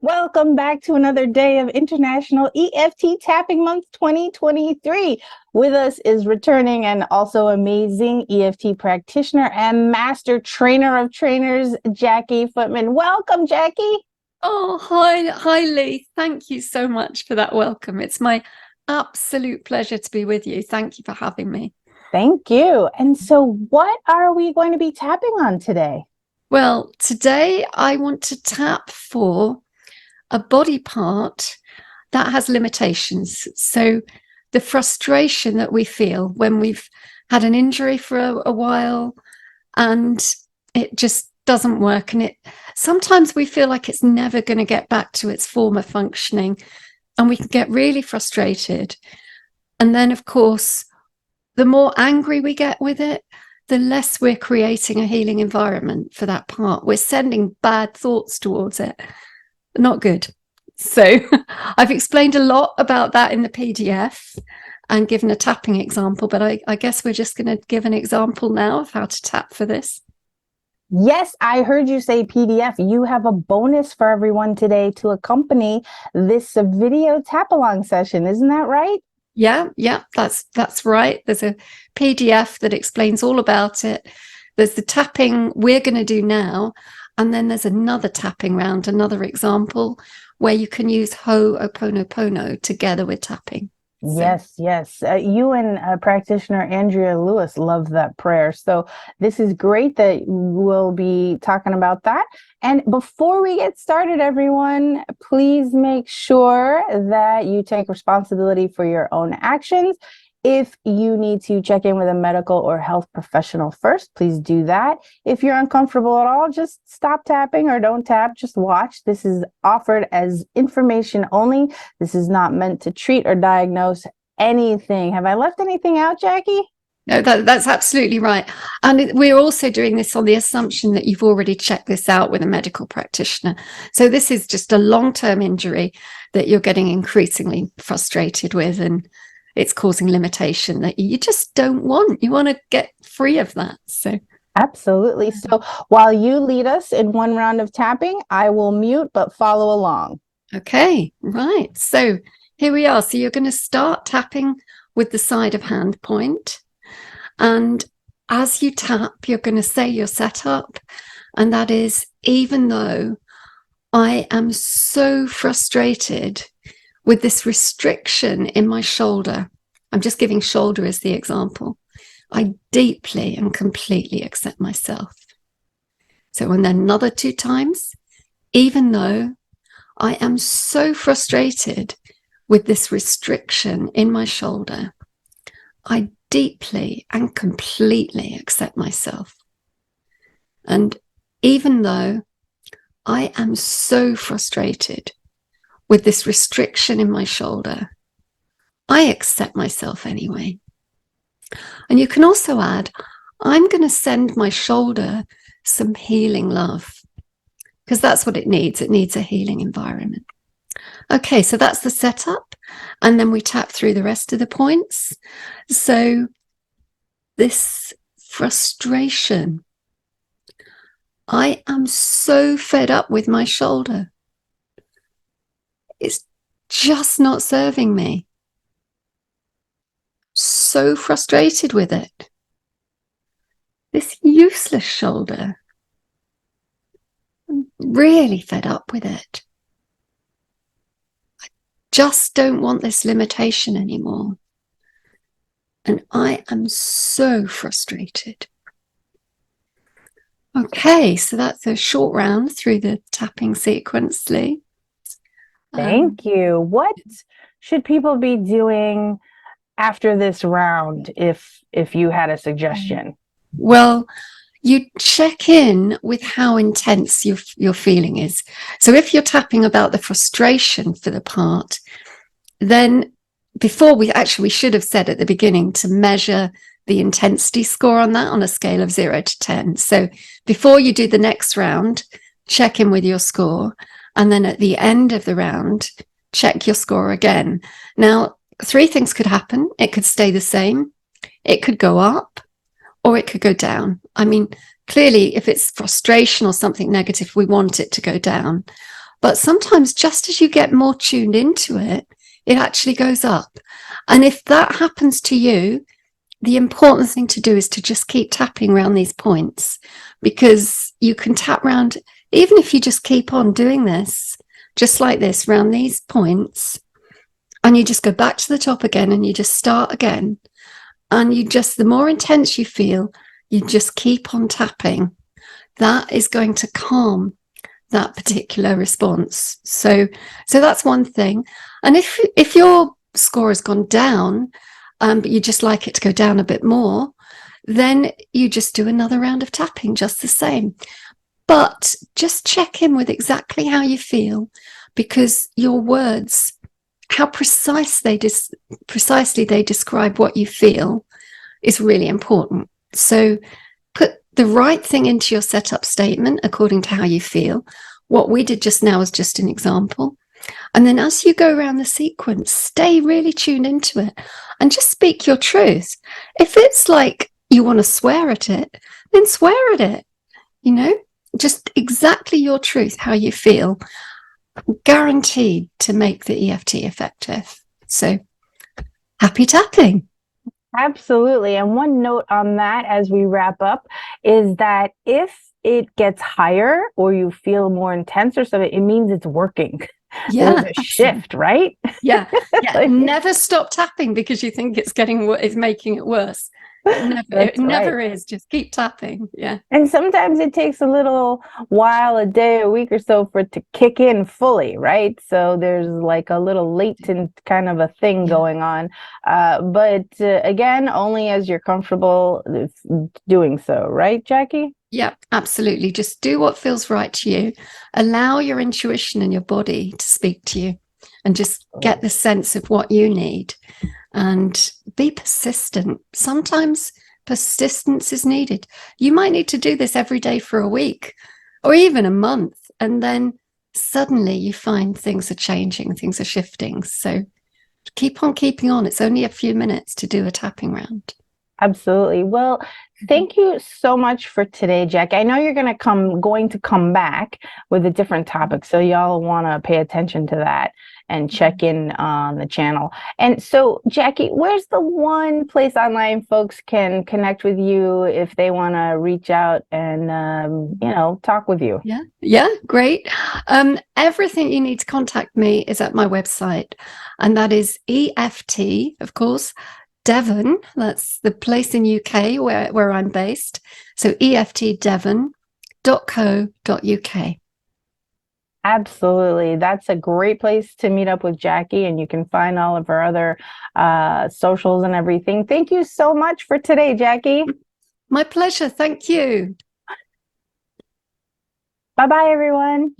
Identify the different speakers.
Speaker 1: Welcome back to another day of International EFT Tapping Month 2023. With us is returning and also amazing EFT practitioner and master trainer of trainers, Jacqui Footman. Welcome, Jacqui.
Speaker 2: Oh, hi, Lee. Thank you so much for that welcome. It's my absolute pleasure to be with you. Thank you for having me.
Speaker 1: Thank you. And so, what are we going to be tapping on today?
Speaker 2: Well, today I want to tap for a body part that has limitations. So, the frustration that we feel when we've had an injury for a while and it just doesn't work, and sometimes we feel like it's never going to get back to its former functioning, and we can get really frustrated. And then, of course, the more angry we get with it, the less we're creating a healing environment for that part. We're sending bad thoughts towards it. Not good. So I've explained a lot about that in the PDF and given a tapping example, but I guess we're just going to give an example now of how to tap for this.
Speaker 1: Yes, I heard you say PDF. You have a bonus for everyone today to accompany this video tap along session. Isn't that right?
Speaker 2: Yeah, that's right. There's a PDF that explains all about it. There's the tapping we're going to do now, and then there's another tapping round, another example where you can use Ho'oponopono together with tapping.
Speaker 1: Yes. You and practitioner Andrea Lewis love that prayer. So this is great that we'll be talking about that. And before we get started, everyone, please make sure that you take responsibility for your own actions. If you need to check in with a medical or health professional first, please do that. If you're uncomfortable at all, just stop tapping or don't tap, just watch. This is offered as information only. This is not meant to treat or diagnose anything. Have I left anything out, Jacqui?
Speaker 2: No, that's absolutely right. And we're also doing this on the assumption that you've already checked this out with a medical practitioner. So this is just a long-term injury that you're getting increasingly frustrated with, and it's causing limitation that you just don't want. You want to get free of that. So
Speaker 1: Absolutely. So while you lead us in one round of tapping, I will mute but follow along.
Speaker 2: okay, right. So here we are. So you're going to start tapping with the side of hand point. And as you tap, you're going to say your setup. And that is, even though I am so frustrated with this restriction in my shoulder, I'm just giving shoulder as the example, I deeply and completely accept myself. So, and then another 2 times, even though I am so frustrated with this restriction in my shoulder, I deeply and completely accept myself. And even though I am so frustrated with this restriction in my shoulder, I accept myself anyway. And you can also add, I'm going to send my shoulder some healing love, because that's what it needs. It needs a healing environment. Okay, so that's the setup. And then we tap through the rest of the points. So this frustration, I am so fed up with my shoulder. It's just not serving me. So frustrated with it. This useless shoulder. I'm really fed up with it. I just don't want this limitation anymore. And I am so frustrated. Okay, so that's a short round through the tapping sequence, Lee.
Speaker 1: Thank you. What should people be doing after this round if you had a suggestion?
Speaker 2: Well, you check in with how intense your feeling is. So if you're tapping about the frustration for the part, then before we should have said at the beginning to measure the intensity score on that on a scale of 0 to 10. So before you do the next round, check in with your score. And then at the end of the round, check your score again. Now, 3 things could happen. It could stay the same. It could go up, or it could go down. I mean, clearly, if it's frustration or something negative, we want it to go down. But sometimes just as you get more tuned into it, it actually goes up. And if that happens to you, the important thing to do is to just keep tapping around these points, because you can tap around, even if you just keep on doing this, just like this, around these points, and you just go back to the top again and you just start again. And you just, the more intense you feel, you just keep on tapping. That is going to calm that particular response. So that's one thing. And if your score has gone down, but you just like it to go down a bit more, then you just do another round of tapping, just the same. But just check in with exactly how you feel, because your words, how precisely they describe what you feel, is really important. So put the right thing into your setup statement according to how you feel. What we did just now is just an example. And then as you go around the sequence, stay really tuned into it and just speak your truth. If it's like you want to swear at it, then swear at it. You know, just exactly your truth, how you feel, guaranteed to make the EFT effective. So happy tapping.
Speaker 1: Absolutely. And one note on that as we wrap up is that if it gets higher or you feel more intense or something, it means it's working.
Speaker 2: Yeah,
Speaker 1: there's a shift, right?
Speaker 2: Yeah. Never stop tapping because you think it's making it worse. It never is. Just keep tapping. Yeah.
Speaker 1: And sometimes it takes a little while, a day, a week or so, for it to kick in fully, right? So there's like a little latent kind of a thing going on. But again, only as you're comfortable doing so, right, Jacqui?
Speaker 2: Yeah, absolutely. Just do what feels right to you. Allow your intuition and your body to speak to you, and just get the sense of what you need, and be persistent. Sometimes persistence is needed. You might need to do this every day for a week or even a month, and then suddenly you find things are changing, things are shifting. So keep on keeping on. It's only a few minutes to do a tapping round.
Speaker 1: Absolutely. Well, thank you so much for today, Jacqui. I know you're going to come back with a different topic, so y'all want to pay attention to that and check in on the channel. And so, Jacqui, where's the one place online folks can connect with you if they want to reach out and talk with you?
Speaker 2: Yeah, great. Everything you need to contact me is at my website, and that is EFT, of course, Devon. That's the place in UK where I'm based. So eftdevon.co.uk.
Speaker 1: Absolutely. That's a great place to meet up with Jacqui, and you can find all of her other socials and everything. Thank you so much for today, Jacqui.
Speaker 2: My pleasure. Thank you.
Speaker 1: Bye-bye, everyone.